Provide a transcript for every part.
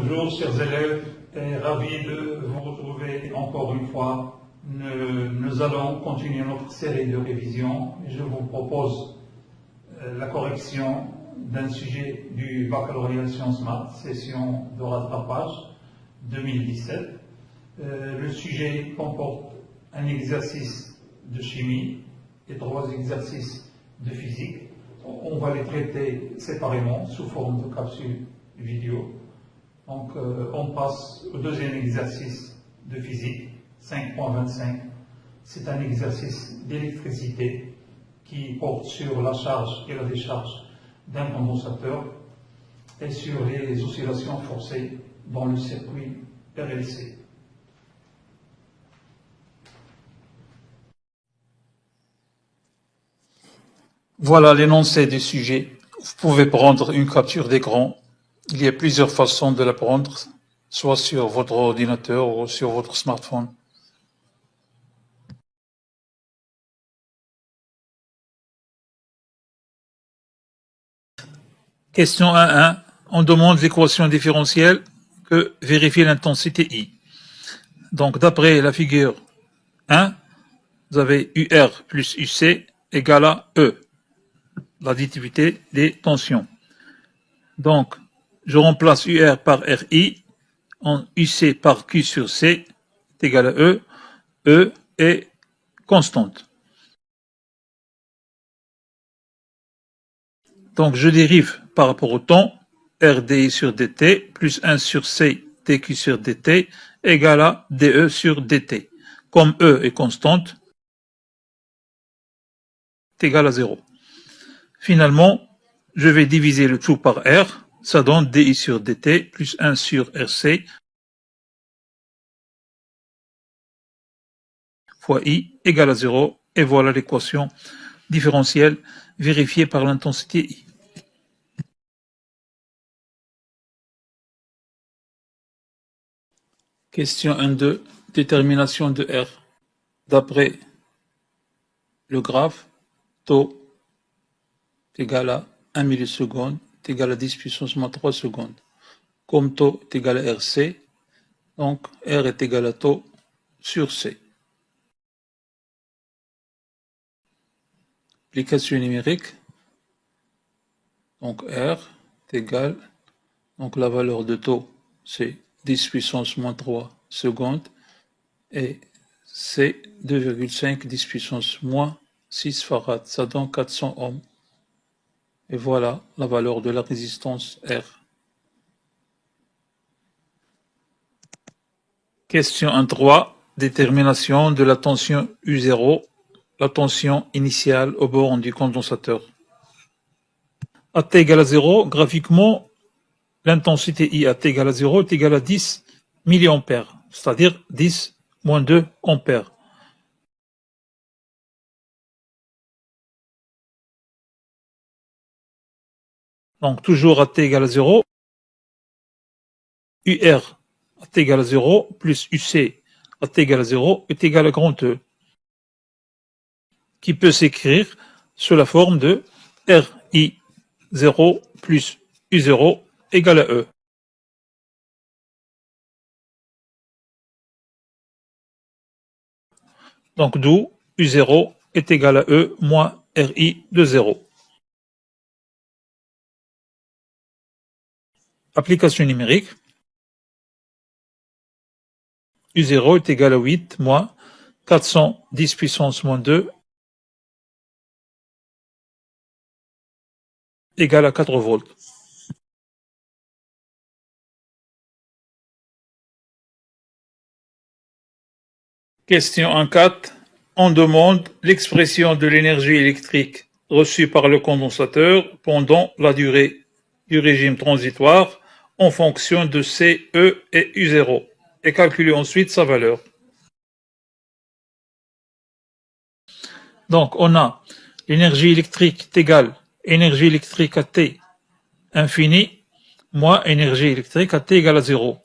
Bonjour chers élèves, et ravi de vous retrouver encore une fois. Nous allons continuer notre série de révisions et je vous propose la correction d'un sujet du baccalauréat sciences maths, session de rattrapage 2017. Le sujet comporte un exercice de chimie et 3 exercices de physique. On va les traiter séparément sous forme de capsule vidéo. Donc on passe au deuxième exercice de physique, 5.25. C'est un exercice d'électricité qui porte sur la charge et la décharge d'un condensateur et sur les oscillations forcées dans le circuit RLC. Voilà l'énoncé du sujet. Vous pouvez prendre une capture d'écran. Il y a plusieurs façons de la prendre, soit sur votre ordinateur ou sur votre smartphone. Question 1.1. On demande l'équation différentielle que vérifie l'intensité I. Donc d'après la figure 1, vous avez UR plus UC égale à E, l'additivité des tensions. Donc, je remplace UR par RI, en UC par Q sur C est égal à E. E est constante. Donc, je dérive par rapport au temps, RDI sur DT plus 1 sur C dQ sur DT égale à DE sur DT. Comme E est constante, est égal à 0. Finalement, je vais diviser le tout par R, ça donne DI sur DT plus 1 sur RC fois I égale à 0, et voilà l'équation différentielle vérifiée par l'intensité I. Question 1.2, détermination de R. D'après le graphe, taux est égal à 1 milliseconde est égal à 10 puissance moins 3 secondes. Comme taux est égal à RC, donc R est égal à taux sur C. Application numérique, donc R est égal, donc la valeur de taux c'est 10 puissance moins 3 secondes et c'est 2,5 10 puissance moins 6 farad, ça donne 400 ohms. Et voilà la valeur de la résistance R. Question 1.3, détermination de la tension U0, la tension initiale au bord du condensateur. À T égale à 0, graphiquement, l'intensité I à T égale à 0 est égale à 10 milliampères, c'est-à-dire 10 moins 2 ampères. Donc toujours à T égale à 0, UR à T égale à 0 plus UC à T égale à 0 est égal à grand E, qui peut s'écrire sous la forme de RI0 plus U0 égale à E. Donc d'où U0 est égal à E moins RI de 0. Application numérique. U0 est égal à 8 moins 410 puissance moins 2 égale à 4 volts. Question 1.4. On demande l'expression de l'énergie électrique reçue par le condensateur pendant la durée du régime transitoire en fonction de C, E et U0 et calculer ensuite sa valeur. Donc on a l'énergie électrique est égale énergie électrique à T infini moins énergie électrique à T égale à 0.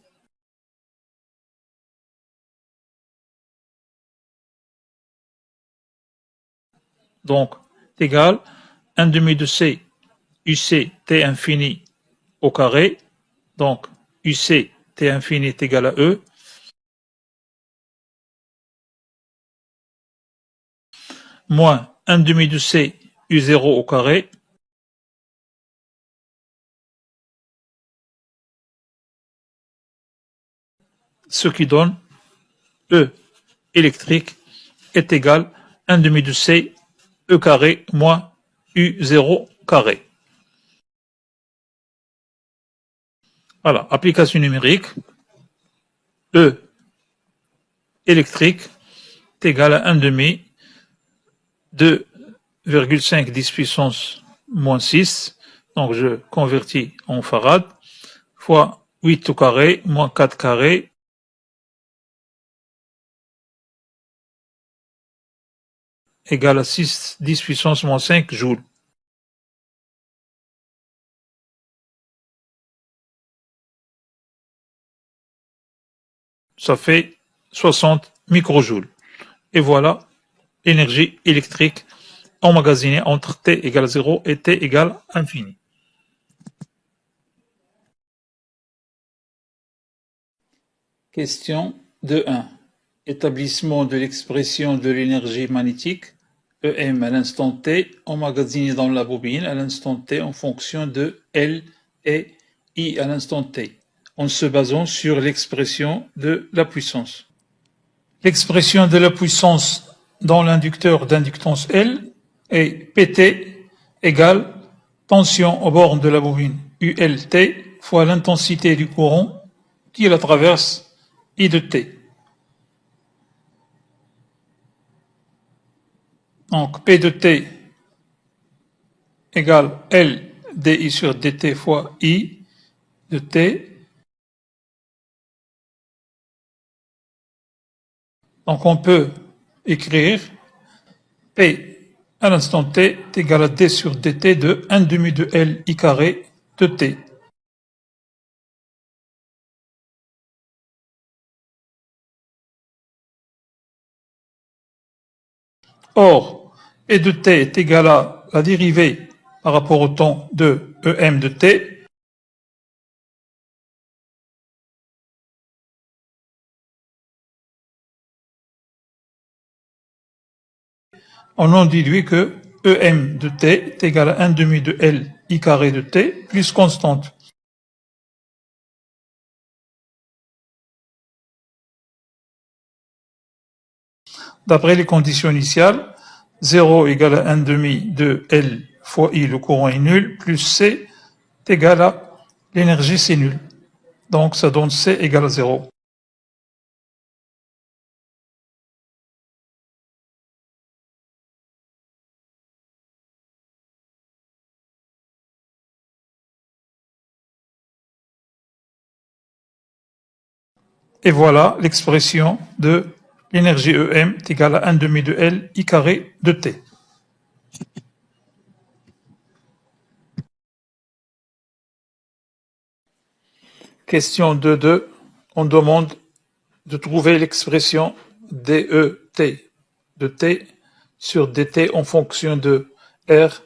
Donc est égal 1/2 de C UC T infini au carré, donc UC T infini est égal à E, moins 1 demi de C U0 au carré, ce qui donne E électrique est égal à 1 demi de C E carré moins U0 carré. Voilà, application numérique, E électrique est égal à 1 demi 2,5 10 puissance moins 6, donc je convertis en farad, fois 8 au carré, moins 4 carré, égale à 6 10 puissance moins 5 joules. Ça fait 60 microjoules. Et voilà l'énergie électrique emmagasinée entre T égale 0 et T égale infini. Question 2.1. Établissement de l'expression de l'énergie magnétique EM à l'instant T emmagasinée dans la bobine à l'instant T en fonction de L et I à l'instant T, en se basant sur l'expression de la puissance. L'expression de la puissance dans l'inducteur d'inductance L est PT égale tension aux bornes de la bobine ULT fois l'intensité du courant qui la traverse I de T. Donc P de T égale L dI sur dt fois I de T. Donc on peut écrire P à l'instant T est égal à D sur dt de 1 demi de L I carré de T. Or, E de T est égal à la dérivée par rapport au temps de EM de T. On en déduit que EM de T est égal à 1 demi de L I carré de T plus constante. D'après les conditions initiales, 0 égale à 1 demi de L fois I, le courant est nul, plus C est égal à l'énergie, c'est nul. Donc ça donne C égale à 0. Et voilà l'expression de l'énergie EM est égale à 1 demi de L I carré de T. Question 2.2. On demande de trouver l'expression DET de T sur dt en fonction de R,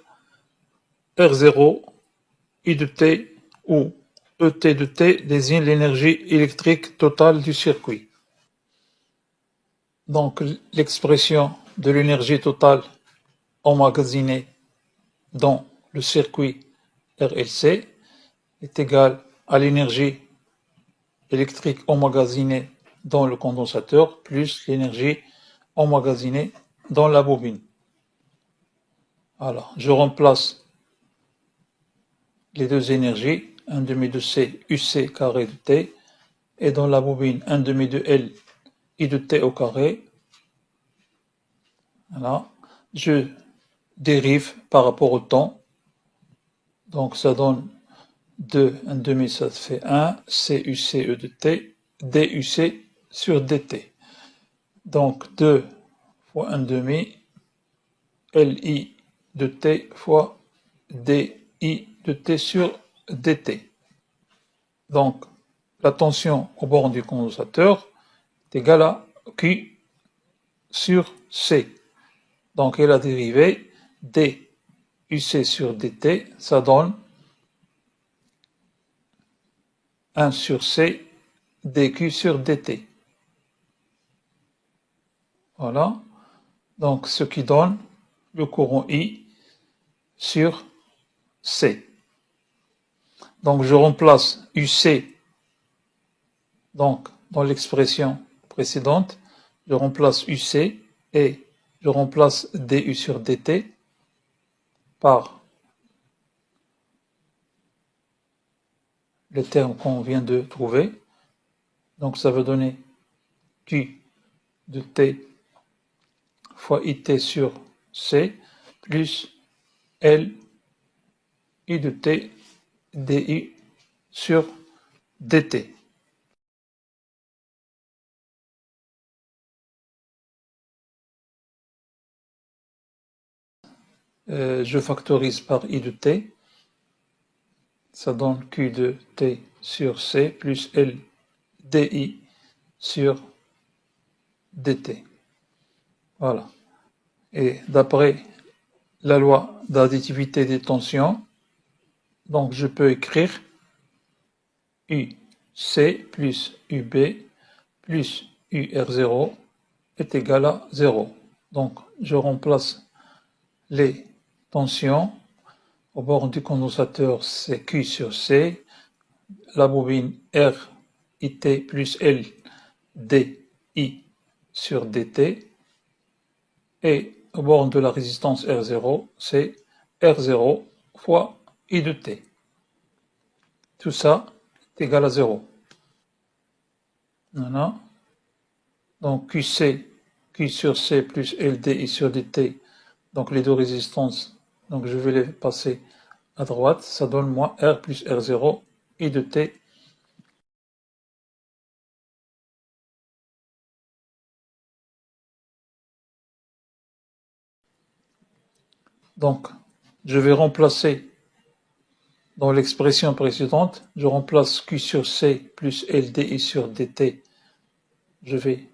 R0, I de T où ET de T désigne l'énergie électrique totale du circuit. Donc l'expression de l'énergie totale emmagasinée dans le circuit RLC est égale à l'énergie électrique emmagasinée dans le condensateur plus l'énergie emmagasinée dans la bobine. Alors, je remplace les deux énergies, 1 demi de C UC carré de T, et dans la bobine 1 demi de L I de T au carré. Voilà. Je dérive par rapport au temps. Donc ça donne 2, 1 demi, ça fait 1, CUC E de T, DUC sur DT. Donc 2 fois 1 demi, LI de T fois DI de T sur DT. Donc la tension aux bornes du condensateur est égale à Q sur C. Donc et la dérivée DUC sur DT, ça donne 1 sur C dQ sur dt. Voilà. Donc, ce qui donne le courant I sur C. Donc, je remplace UC donc, dans l'expression précédente. Je remplace UC et je remplace DU sur dt par le terme qu'on vient de trouver. Donc, ça va donner Q de T fois IT sur C plus L I de T DI sur dt. Je factorise par I de T. Ça donne Q de T sur C plus L DI sur dt. Voilà. Et d'après la loi d'additivité des tensions, donc je peux écrire UC plus UB plus UR0 est égal à 0. Donc je remplace les tensions. Au bord du condensateur, c'est Q sur C. La bobine R IT plus L DI sur dt. Et au bord de la résistance R0, c'est R0 fois I de T. Tout ça est égal à 0. Voilà. Donc QC, Q sur C plus LDI sur dt, donc les deux résistances, donc je vais les passer à droite, ça donne moi R plus R0 I de T. Donc, je vais remplacer dans l'expression précédente, je remplace Q sur C plus LDI sur dt, je vais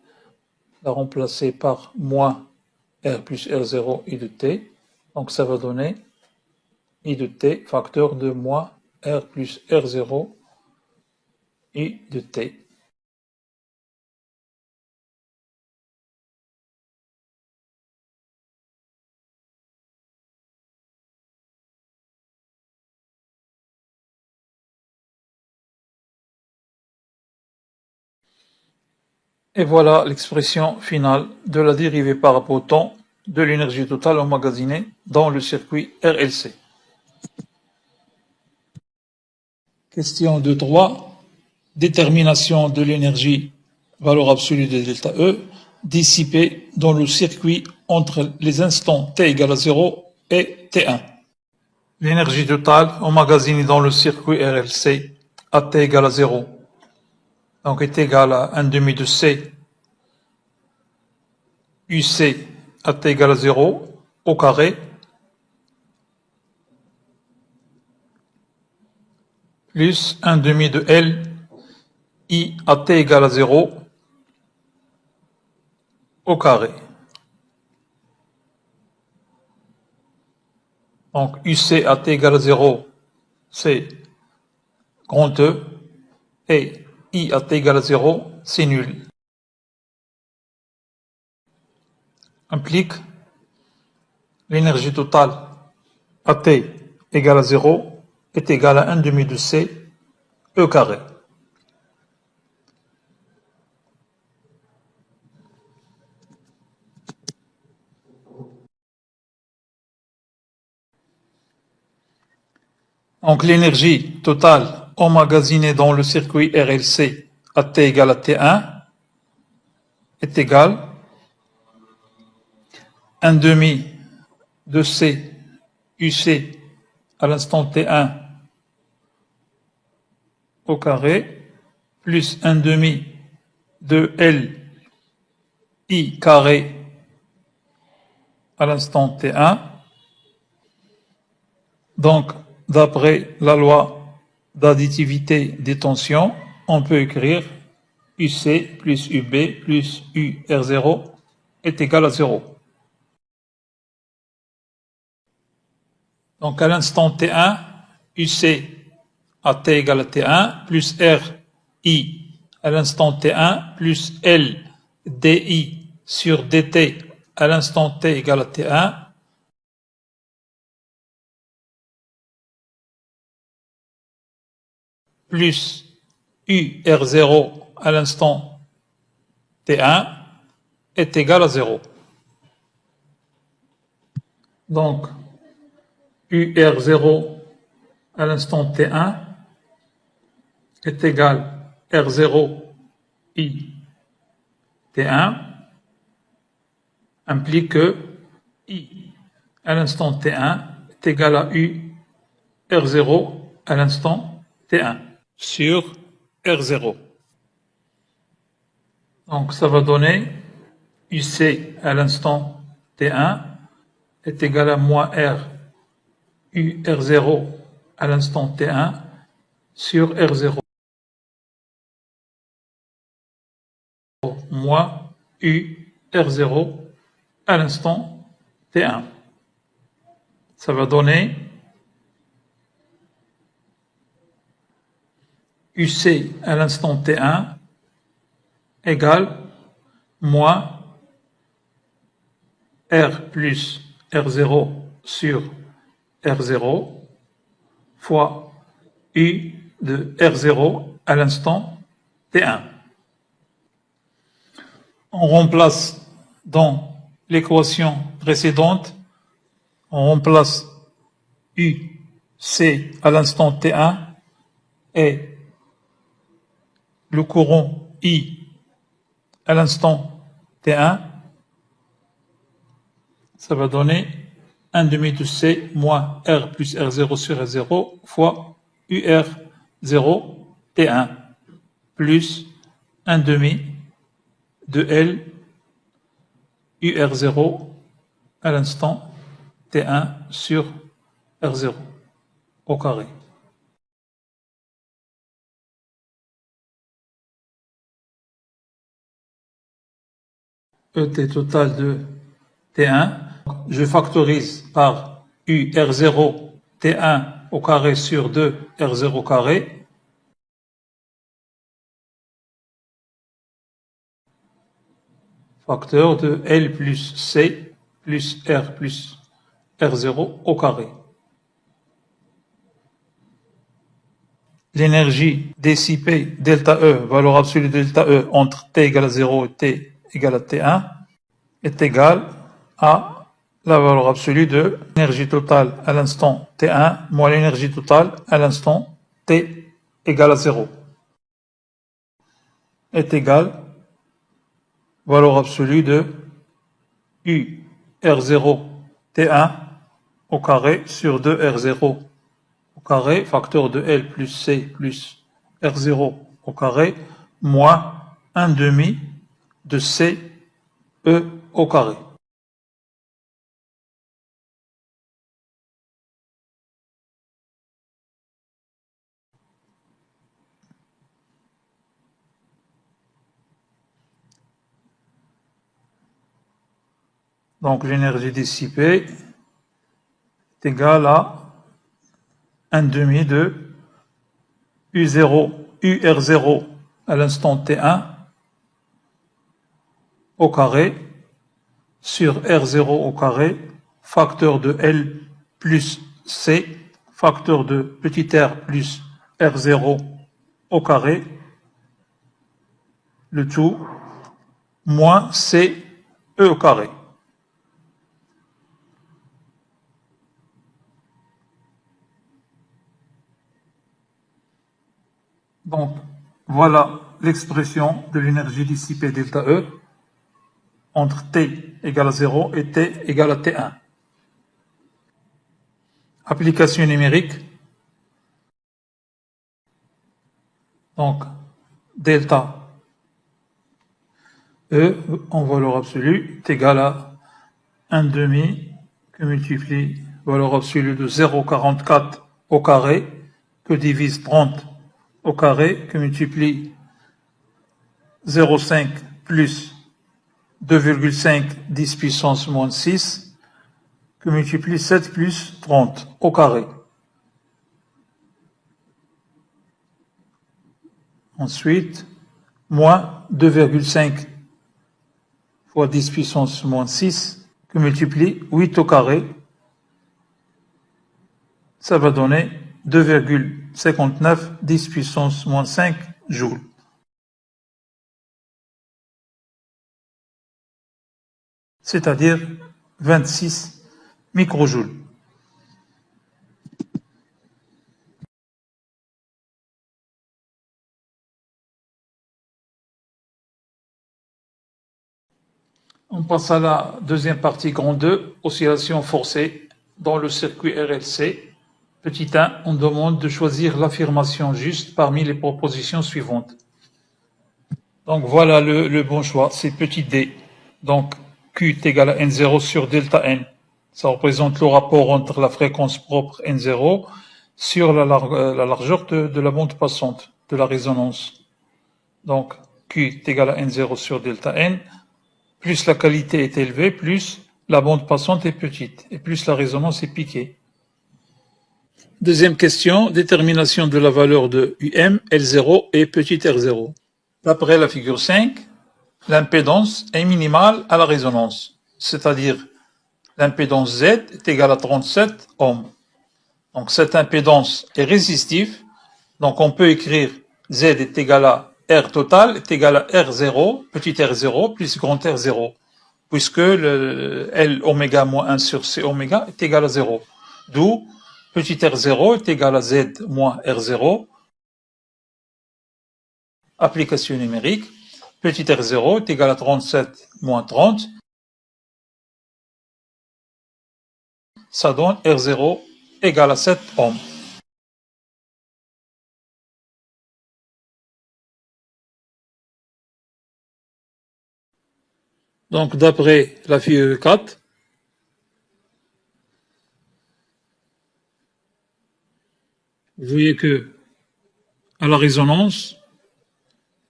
la remplacer par moins R plus R0 I de T, donc ça va donner I de T facteur de moins R plus R0 I de T. Et voilà l'expression finale de la dérivée par rapport au temps de l'énergie totale emmagasinée dans le circuit RLC. Question 2.3. Détermination de l'énergie, valeur absolue de delta E, dissipée dans le circuit entre les instants t égale à 0 et t1. L'énergie totale emmagasinée dans le circuit RLC à t égale à 0, donc est égale à 1 demi de C UC à t égale à 0 au carré plus 1 demi de L I à t égale à 0 au carré. Donc UC à t égale à 0, c'est grand E, et I à t égale à 0, c'est nul. Implique l'énergie totale à t égale à 0 est égale à 1 demi de C E carré. Donc l'énergie totale emmagasinée dans le circuit RLC à t égale à T1 est égale à 1 demi de C UC à l'instant T1 au carré plus 1 demi de L I carré à l'instant T1. Donc, d'après la loi d'additivité des tensions, on peut écrire UC plus UB plus UR0 est égal à 0. Donc, à l'instant T1, UC à t égale à t1 plus r i à l'instant t1 plus l di sur dt à l'instant t égale à t1 plus u r0 à l'instant t1 est égal à 0. Donc, UR0 à l'instant T1 est égal R0 I T1 implique que I à l'instant T1 est égal à U R0 à l'instant T1 sur R0. Donc, ça va donner UC à l'instant T1 est égal à moins R U R0 à l'instant T1 sur R0 moins U R0 à l'instant T1. Ça va donner UC à l'instant T1 égale moins R plus R0 sur R0 fois U de R0 à l'instant T1. On remplace dans l'équation précédente, on remplace UC à l'instant T1 et le courant I à l'instant T1, ça va donner 1 demi de C moins R plus R0 sur R0 fois UR0 T1 plus 1 demi de L UR0 à l'instant T1 sur R0 au carré. ET total de T1, je factorise par UR0 T1 au carré sur 2 R0 au carré. Facteur de L plus C plus R plus R0 au carré. L'énergie dissipée delta E, valeur absolue de delta E entre T égale à 0 et T égale à T1 est égale à la valeur absolue de l'énergie totale à l'instant T1 moins l'énergie totale à l'instant T égale à 0 est égale valeur absolue de U R0 T1 au carré sur 2 R0 au carré, facteur de L plus C plus R0 au carré, moins 1 demi de C E au carré. Donc l'énergie dissipée est égale à 1 demi de U0, UR0 à l'instant T1 au carré sur R0 au carré, facteur de L plus C, facteur de petit r plus R0 au carré, le tout, moins C E au carré. Donc, voilà l'expression de l'énergie dissipée delta E entre T égale à 0 et T égale à T1. Application numérique. Donc, delta E en valeur absolue est égal à 1 demi que multiplie valeur absolue de 0,44 au carré que divise 30 au carré que multiplie 0,5 plus 2,5 10 puissance moins 6 que multiplie 7 plus 30 au carré. Ensuite, moins 2,5 fois 10 puissance moins 6, que multiplie 8 au carré, ça va donner 2,59 10 puissance moins 5 joules. C'est-à-dire 26 microjoules. On passe à la deuxième partie grand 2, oscillation forcée dans le circuit RLC. Petit 1, on demande de choisir l'affirmation juste parmi les propositions suivantes. Donc voilà le bon choix, c'est petit d. Donc Q est égal à N0 sur delta N. Ça représente le rapport entre la fréquence propre N0 sur la largeur de la bande passante, de la résonance. Donc Q est égal à N0 sur delta N. Plus la qualité est élevée, plus la bande passante est petite, et plus la résonance est piquée. Deuxième question, détermination de la valeur de UM, L0 et petit r0. D'après la figure 5, l'impédance est minimale à la résonance, c'est-à-dire l'impédance Z est égale à 37 ohms. Donc cette impédance est résistive, donc on peut écrire Z est égal à R total est égal à R0, petit r0 plus grand R0, puisque le L oméga moins 1 sur C oméga est égal à 0. D'où petit r0 est égal à Z moins R0. Application numérique, petit r0 est égal à 37 moins 30. Ça donne R0 égale à 7 ohms. Donc, d'après la figure 4, vous voyez que à la résonance,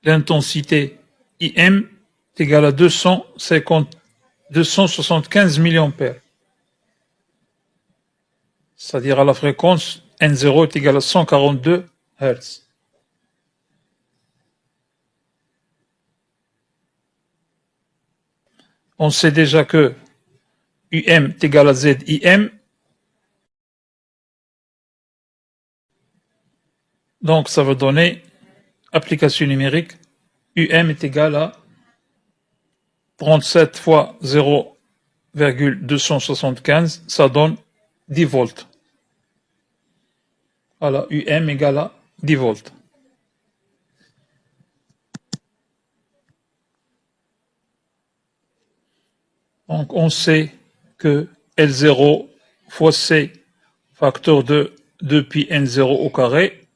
l'intensité IM est égale à 275 milliampères. C'est-à-dire à la fréquence N0 est égal à 142 Hz. On sait déjà que UM est égal à ZIM. Donc ça va donner, application numérique, UM est égal à 37 fois 0,275, ça donne 10 volts. Voilà, UM égale à 10 volts. Donc on sait que L0 fois C facteur de 2pi N0 au carré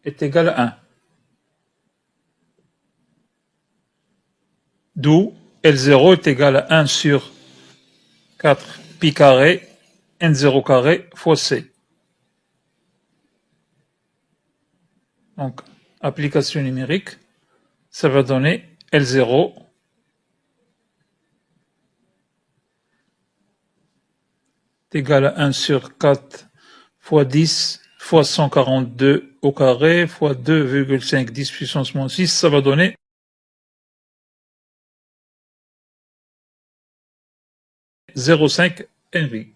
est égal à 1. D'où L0 est égal à 1 sur 4 pi carré N0 carré fois C. Donc, application numérique, ça va donner L0 est égal à 1 sur 4 fois 10 fois 142 au carré fois 2,5 10 puissance moins 6, ça va donner 0,5 Henry.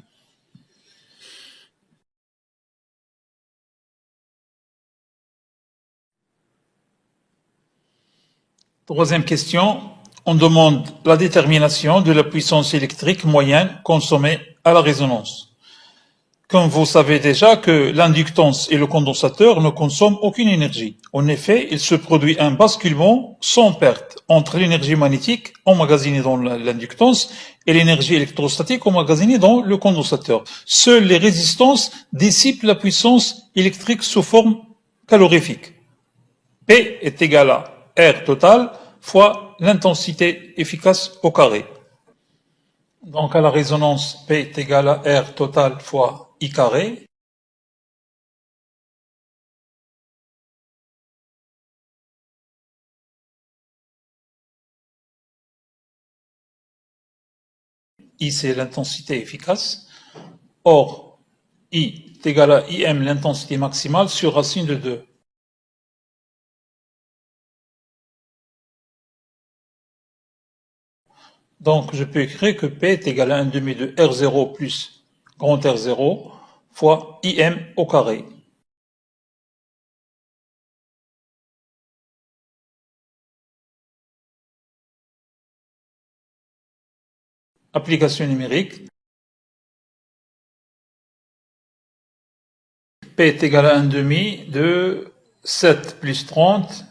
Troisième question, on demande la détermination de la puissance électrique moyenne consommée à la résonance. Comme vous savez déjà que l'inductance et le condensateur ne consomment aucune énergie. En effet, il se produit un basculement sans perte entre l'énergie magnétique emmagasinée dans l'inductance et l'énergie électrostatique emmagasinée dans le condensateur. Seules les résistances dissipent la puissance électrique sous forme calorifique. P est égal à R total fois l'intensité efficace au carré. Donc à la résonance, P est égal à R total fois I carré. I, c'est l'intensité efficace. Or, I est égal à IM, l'intensité maximale, sur racine de 2. Donc, je peux écrire que P est égal à 1 demi de R0 plus grand R0 fois IM au carré. Application numérique. P est égal à 1 demi de 7 plus 30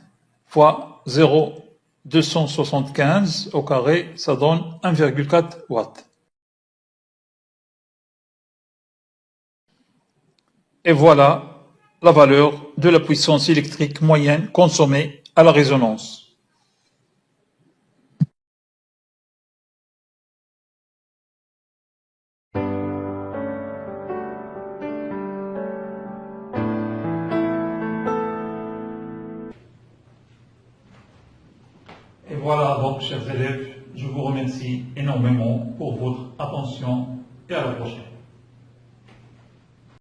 fois 0,275 au carré, ça donne 1,4 watts. Et voilà la valeur de la puissance électrique moyenne consommée à la résonance. Et voilà donc, chers élèves, je vous remercie énormément pour votre attention et à la prochaine.